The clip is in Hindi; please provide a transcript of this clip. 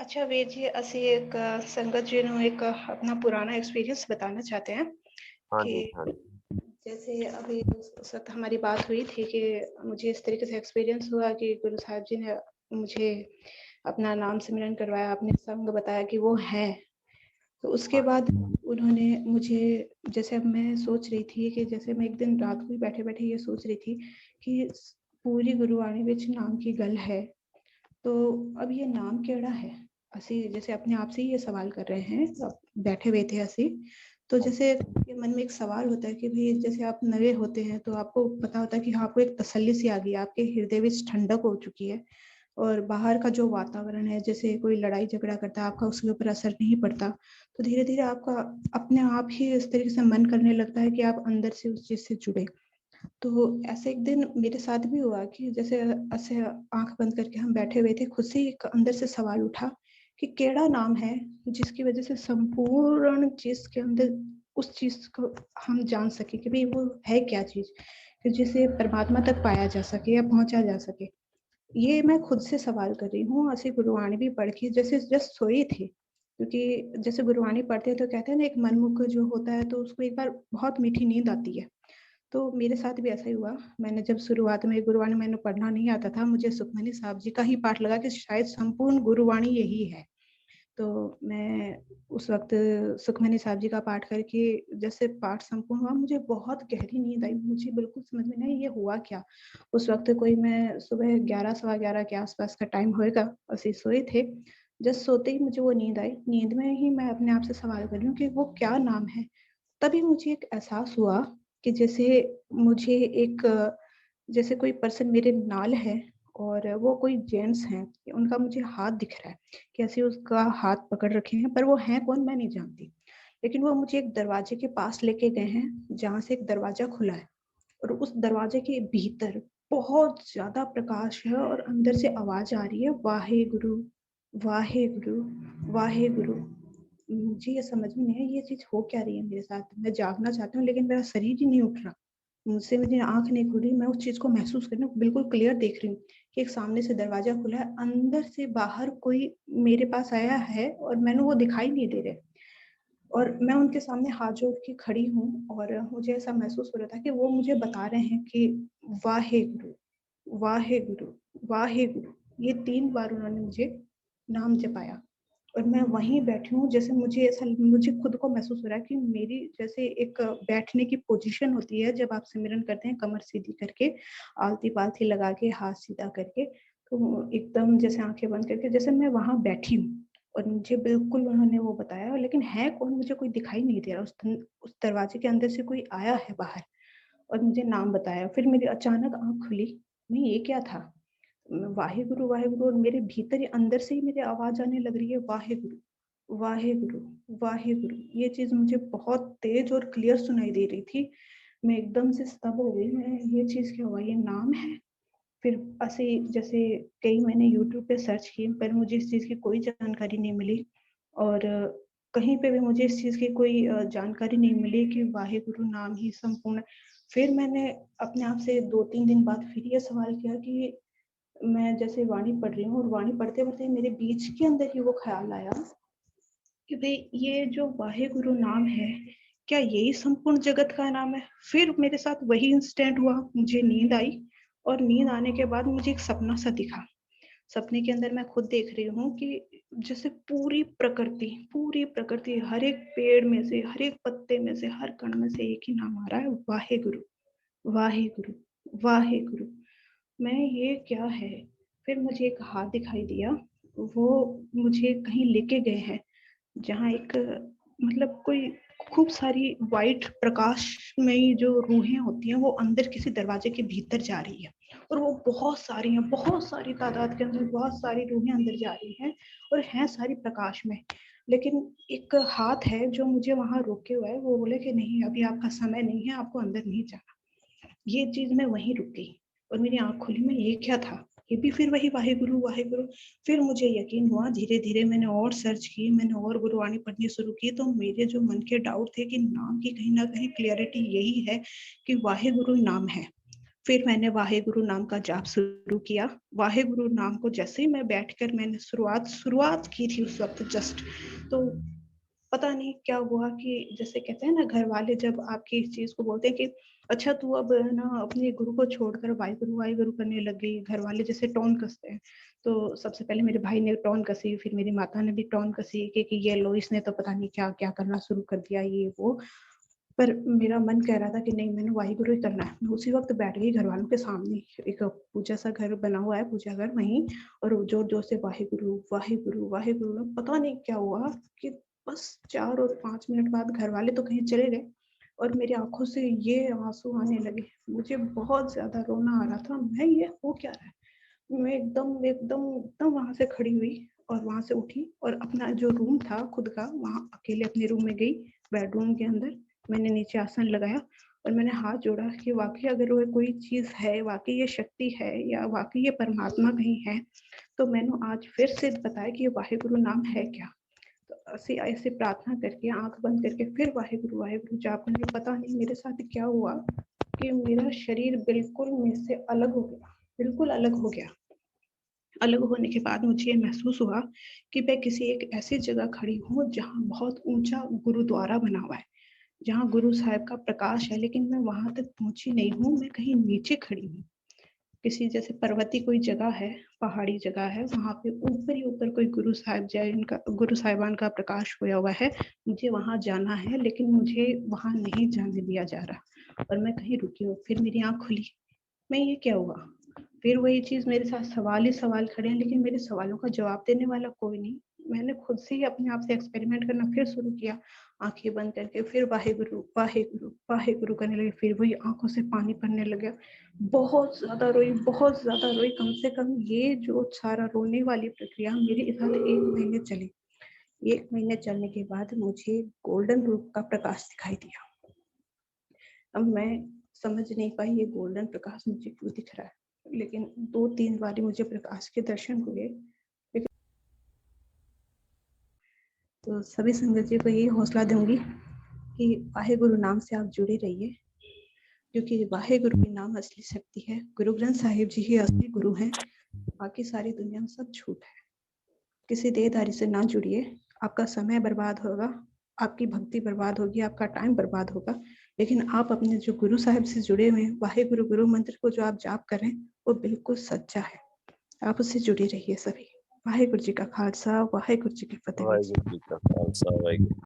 अच्छा ਵੀਰ ਜੀ ਅਸੀਂ ਇੱਕ ਸੰਗਤ ਜੀ ਨੂੰ एक अपना पुराना एक्सपीरियंस बताना चाहते हैं हाँ कि जी, हाँ जी। जैसे अभी उस वक़्त हमारी बात हुई थी कि मुझे इस तरीके से एक्सपीरियंस हुआ कि गुरु साहिब जी ने मुझे अपना नाम सिमरन करवाया, अपने संग बताया कि वो हैं। तो उसके हाँ, बाद उन्होंने मुझे जैसे अब मैं सोच रही थी कि जैसे मैं एक दिन रात को ही बैठे-बैठे ये सोच रही थी कि पूरी गुरबाणी विच नाम की गल है। तो अब ये नाम केड़ा है? ਅਸੀਂ जैसे अपने आप से ही ये सवाल कर रहे हैं, बैठे हुए थे ਅਸੀਂ। तो हाँ जैसे ये मन में एक सवाल होता है कि भई जैसे आप नए होते हैं तो आपको पता होता है कि हाँ, आपको एक तसल्ली सी आ गई है, आपके हृदय विच ठंडक हो चुकी है और बाहर का जो वातावरण है, जैसे कोई लड़ाई झगड़ा करता है, आपका उसके ऊपर असर नहीं पड़ता। तो धीरे-धीरे आपका अपने आप ही इस तरीके से मन करने लगता है कि आप अंदर से उस चीज़ से जुड़े। तो ऐसे एक दिन मेरे साथ भी हुआ कि जैसे ऐसे आँख बंद करके हम बैठे हुए थे, खुद से ही एक अंदर से सवाल उठा कि केड़ा नाम है जिसकी वज़ह से संपूर्ण चीज़ के अंदर उस चीज़ को हम जान सकें कि भई वो है क्या चीज़? कि जिसे परमात्मा तक पाया जा सके या पहुँचा जा सके। ये मैं खुद से सवाल कर रही हूँ, ऐसे गुरबाणी भी पढ़ के जैसे जस्ट सोई थी। क्योंकि जैसे गुरबाणी पढ़ते हैं तो कहते हैं ना एक मनमुख जो होता है तो उसको एक बार बहुत मीठी नींद आती है। तो मेरे साथ भी ऐसा ही हुआ। मैंने जब शुरुआत में गुरबाणी मैंने पढ़ना नहीं आता था, मुझे सुखमनी साहब जी का ही पाठ लगा कि शायद संपूर्ण गुरबाणी यही है। तो मैं उस वक़्त सुखमनी साहब जी का पाठ करके जैसे पाठ संपूर्ण हुआ, मुझे बहुत गहरी नींद आई। मुझे बिल्कुल समझ में नहीं आया ये हुआ क्या? उस वक़्त कोई मैं सुबह 11 सवा 11 के आस-पास का टाइम होएगा, ਅਸੀਂ सोए थे। जस्ट सोते ही मुझे वो नींद आई। नींद में ही मैं अपने आप से सवाल कर रही हूँ कि वो क्या नाम है? तभी मुझे एक एहसास हुआ कि जैसे मुझे एक जैसे कोई पर्सन मेरे नाल है और वो कोई जेंट्स हैं, उनका मुझे हाथ दिख रहा है कि ऐसे उसका हाथ पकड़ रखे हैं, पर वो हैं कौन मैं नहीं जानती। लेकिन वो मुझे एक दरवाजे के पास लेके गए हैं, जहाँ से एक दरवाज़ा खुला है और उस दरवाजे के भीतर बहुत ज़्यादा प्रकाश है और अंदर से आवाज़ आ रही है, वाहेगुरु, वाहेगुरु, वाहेगुरु। मुझे ये समझ में नहीं आई ये चीज़ हो क्या रही है मेरे साथ? मैं जागना चाहती हूँ लेकिन मेरा शरीर ही नहीं उठ रहा। मुझसे मेरी आँख नहीं खुल रही, मैं उस चीज़ को महसूस कर रही हूँ, बिल्कुल क्लियर देख रही हूँ कि एक सामने से दरवाज़ा खुला है, अंदर से बाहर कोई मेरे पास आया है और मैंने वो दिखाई नहीं दे रहे। और मैं उनके सामने हाथ जोड़ के खड़ी हूँ और मुझे ऐसा महसूस हो रहा था कि वो मुझे बता रहे हैं कि वाहेगुरु, वाहेगुरु, वाहेगुरु। ये 3 बार उन्होंने मुझे नाम जपाया और मैं वहीं बैठी हूँ जैसे मुझे खुद को महसूस हो रहा है कि मेरी जैसे एक बैठने की पोज़ीशन होती है जब आप सिमरन करते हैं कमर सीधी करके, आलती-पालती लगा के, हाथ सीधा करके, तो एकदम जैसे आँखें बंद करके जैसे मैं वहाँ बैठी हूँ। और मुझे बिल्कुल उन्होंने वो बताया लेकिन है कौन मुझे कोई दिखाई नहीं दे रहा उस दरवाजे के अंदर से कोई आया है बाहर और मुझे नाम बताया। फिर मेरी अचानक आँख खुली, नहीं ये क्या था? वाहेगुरु, वाहेगुरु और मेरे भीतर ही अंदर से ही मेरी आवाज़ आने लग रही है वाहेगुरु, वाहेगुरु, वाहेगुरु। ये चीज़ मुझे बहुत तेज़ और क्लियर सुनाई दे रही थी। मैं एकदम से स्तब्ध हो गई, मैं ये चीज़ क्या हुआ? ये नाम है? फिर ਅਸੀਂ जैसे कई मैंने यूट्यूब पे सर्च की पर मुझे इस चीज़ की कोई जानकारी नहीं मिली और कहीं पे भी मुझे इस चीज़ की कोई जानकारी नहीं मिली कि वाहेगुरु नाम ही संपूर्ण। फिर मैंने अपने आप से 2-3 दिन बाद फिर ये सवाल किया कि मैं जैसे वाणी पढ़ रही हूँ और वाणी पढ़ते-पढ़ते मेरे बीच के अंदर ही वो ख़्याल आया कि भई ये जो वाहेगुरु नाम है, क्या यही संपूर्ण जगत का नाम है? फिर मेरे साथ वही इंसिडेंट हुआ, मुझे नींद आई और नींद आने के बाद मुझे एक सपना सा दिखा। सपने के अंदर मैं खुद देख रही हूँ कि जैसे पूरी प्रकृति हर एक पेड़ में से, हर एक पत्ते में से, हर कण में से एक ही नाम आ रहा है वाहेगुरु, वाहेगुरु, वाहेगुरु। मैं ये क्या है? फिर मुझे एक हाथ दिखाई दिया, वो मुझे कहीं लेके गए हैं। जहाँ एक मतलब कोई खूब सारी वाइट प्रकाशमयी जो रूहें होती हैं, वो अंदर किसी दरवाजे के भीतर जा रही है और वो बहुत सारी हैं, बहुत सारी तादाद के अंदर बहुत सारी रूहें अंदर जा रही हैं और हैं सारी प्रकाश में। लेकिन एक हाथ है जो मुझे वहाँ रोके हुआ है, वो बोले कि नहीं अभी आपका समय नहीं है, आपको अंदर नहीं जाना। ये चीज़ मैं वहीं रुक गई और मेरी आँख खुली मैं ये क्या था? ये भी फिर वही वाहेगुरु, वाहेगुरु। फिर मुझे यकीन हुआ धीरे-धीरे मैंने और सर्च की, मैंने और गुरबाणी पढ़नी शुरू की तो मेरे जो मन के डाउट थे कि नाम की कहीं न कहीं क्लैरिटी यही है कि वाहेगुरु नाम है। फिर मैंने वाहेगुरु नाम का जाप शुरू किया। वाहेगुरु नाम को जैसे ही मैं बैठकर मैंने शुरुआत की थी उस वक़्त जस्ट, तो पता नहीं क्या हुआ कि जैसे कहते हैं ना घर वाले जब आपकी इस चीज़ को बोलते हैं कि अच्छा तू अब ना अपने गुरु को छोड़कर वाहेगुरु, वाहेगुरु करने लग गई, घर वाले जैसे टोन कसते हैं। तो सबसे पहले मेरे भाई ने टोन कसी, फिर मेरी माता ने भी टोन कसी कि ये लो इसने तो पता नहीं क्या-क्या करना शुरू कर दिया ये वो। पर मेरा मन कह रहा था कि नहीं मैंने वाहेगुरु ही करना है। मैं उसी वक़्त बैठ गई घरवालों के सामने, एक पूजा सा घर बना हुआ है, पूजा घर वहीं, और ज़ोर-ज़ोर से वाहेगुरु, वाहेगुरु, वाहेगुरु। पता नहीं क्या हुआ कि बस 4 और 5 मिनट बाद घरवाले तो कहीं चले गए और मेरी आँखों से ये आँसू आने लगे। मुझे बहुत ज़्यादा रोना आ रहा था, मैं ये हो क्या रहा है? मैं एकदम एकदम एकदम वहाँ से खड़ी हुई और वहाँ से उठी और अपना जो रूम था खुद का, वहाँ अकेले अपने रूम में गई, बेडरूम के अंदर। मैंने नीचे आसन लगाया और मैंने हाथ जोड़ा कि वाक़ई अगर वो कोई चीज़ है, वाक़ई ये शक्ति है या वाक़ई ये परमात्मा कहीं है, तो मैंने आज फिर से बताया कि ये वाहेगुरु नाम है क्या? तो ऐसे ऐसे प्रार्थना करके आँख बंद करके फिर वाहेगुरु, वाहेगुरु जाप करके पता नहीं मेरे साथ क्या हुआ कि मेरा शरीर बिल्कुल मुझसे से अलग हो गया, बिल्कुल अलग हो गया। अलग होने के बाद मुझे ये महसूस हुआ कि मैं किसी एक ऐसी जगह खड़ी हूँ जहाँ बहुत ऊँचा गुरुद्वारा बना हुआ है, जहाँ गुरु साहिब का प्रकाश है, लेकिन मैं वहाँ तक पहुँची नहीं हूँ, मैं कहीं नीचे खड़ी हूँ। किसी जैसे पर्वतीय कोई जगह है, पहाड़ी जगह है, वहाँ पे ऊपर ही ऊपर कोई गुरु साहिबान का प्रकाश खोया हुआ है। मुझे वहाँ जाना है, लेकिन मुझे वहाँ नहीं जाने दिया जा रहा और मैं कहीं रुकी हूँ। फिर मेरी आँख खुली, मैं ये क्या हुआ? फिर वही चीज़ मेरे साथ सवाल ही सवाल खड़े हैं, लेकिन मेरे सवालों का जवाब देने वाला कोई नहीं। मैंने खुद से ही अपने आप से एक्सपेरिमेंट करना फिर शुरू किया, आँखें बंद करके फिर वाहेगुरु, वाहेगुरु, वाहेगुरु करने लगी, फिर वही आँखों से पानी पड़ने लग गया। बहुत ज़्यादा रोई, बहुत ज़्यादा रोई, कम से कम ये जो सारा रोने वाली प्रक्रिया मेरे साथ 1 महीने चली। 1 महीने चलने के बाद मुझे गोल्डन रूप का प्रकाश दिखाई दिया। अब मैं समझ नहीं पाई ये गोल्डन प्रकाश मुझे क्यों दिख रहा है, लेकिन 2-3 बारी मुझे प्रकाश के दर्शन हुए। लेकिन तो सभी संगत जी को यही हौसला दूँगी कि वाहेगुरु नाम से आप जुड़े रहिए, क्योंकि वाहेगुरु के नाम असली शक्ति है। गुरु ग्रंथ साहिब जी ही असली गुरु हैं, बाकी सारी दुनिया में सब झूठ है। किसी देहधारी से ना जुड़िए, आपका समय बर्बाद होगा, आपकी भक्ति बर्बाद होगी, आपका टाइम बर्बाद होगा। लेकिन आप अपने जो गुरु साहिब से जुड़े हुए हैं, वाहेगुरु गुरु मंत्र को जो आप जाप कर रहे हैं, वो बिल्कुल सच्चा है। आप उससे जुड़े रहिए सभी। वाहेगुरु जी का खालसा, वाहेगुरु जी की फतेह। वाहिगुरु जी का खालसा वाहिगुरु